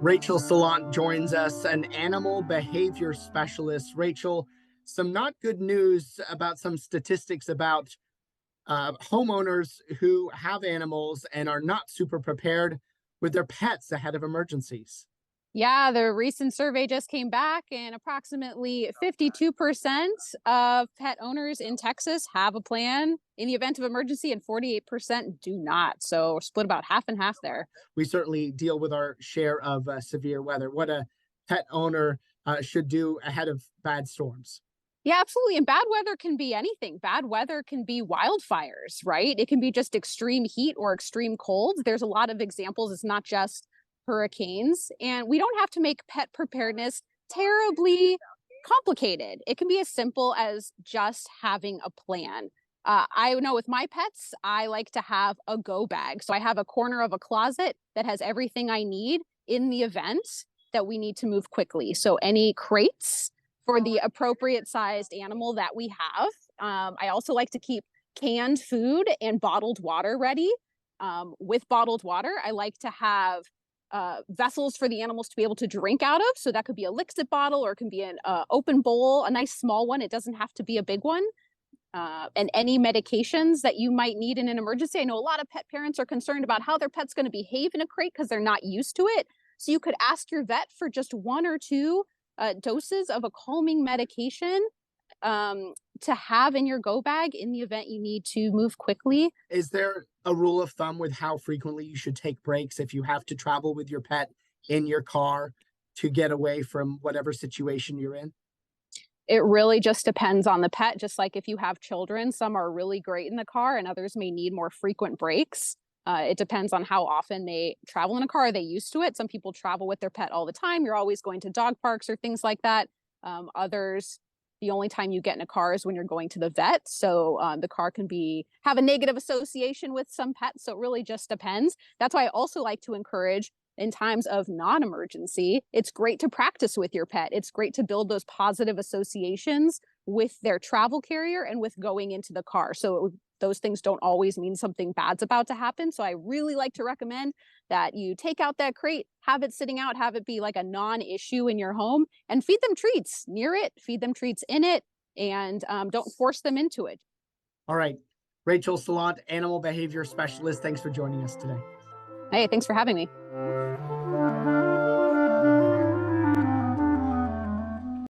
Rachel Salant joins us, an animal behavior specialist. Rachel, some not good news about some statistics about homeowners who have animals and are not super prepared with their pets ahead of emergencies. Yeah, the recent survey just came back, and approximately 52% of pet owners in Texas have a plan in the event of emergency, and 48% do not. So we're split about half and half there. We certainly deal with our share of severe weather. What a pet owner should do ahead of bad storms. Yeah, absolutely. And bad weather can be anything. Bad weather can be wildfires, right? It can be just extreme heat or extreme cold. There's a lot of examples. It's not just hurricanes. And we don't have to make pet preparedness terribly complicated. It can be as simple as just having a plan. I know with my pets, I like to have a go bag. So I have a corner of a closet that has everything I need in the event that we need to move quickly. So any crates for the appropriate sized animal that we have. I also like to keep canned food and bottled water ready. With bottled water, I like to have vessels for the animals to be able to drink out of. So that could be a Lixit bottle, or it can be an open bowl, a nice small one. It doesn't have to be a big one. And any medications that you might need in an emergency. I know a lot of pet parents are concerned about how their pet's going to behave in a crate because they're not used to it. So you could ask your vet for just one or two doses of a calming medication to have in your go bag in the event you need to move quickly. Is there a rule of thumb with how frequently you should take breaks if you have to travel with your pet in your car to get away from whatever situation you're in? It really just depends on the pet. Just like if you have children, some are really great in the car and others may need more frequent breaks. It depends on how often they travel in a car. Are they used to it? Some people travel with their pet all the time. You're always going to dog parks or things like that. Others, the only time you get in a car is when you're going to the vet. So the car can have a negative association with some pets. So it really just depends. That's why I also like to encourage, in times of non-emergency, it's great to practice with your pet. It's great to build those positive associations with their travel carrier and with going into the car. So those things don't always mean something bad's about to happen. So I really like to recommend that you take out that crate, have it sitting out, have it be like a non-issue in your home, and feed them treats near it, feed them treats in it, and don't force them into it. All right. Rachel Salant, animal behavior specialist. Thanks for joining us today. Hey, thanks for having me.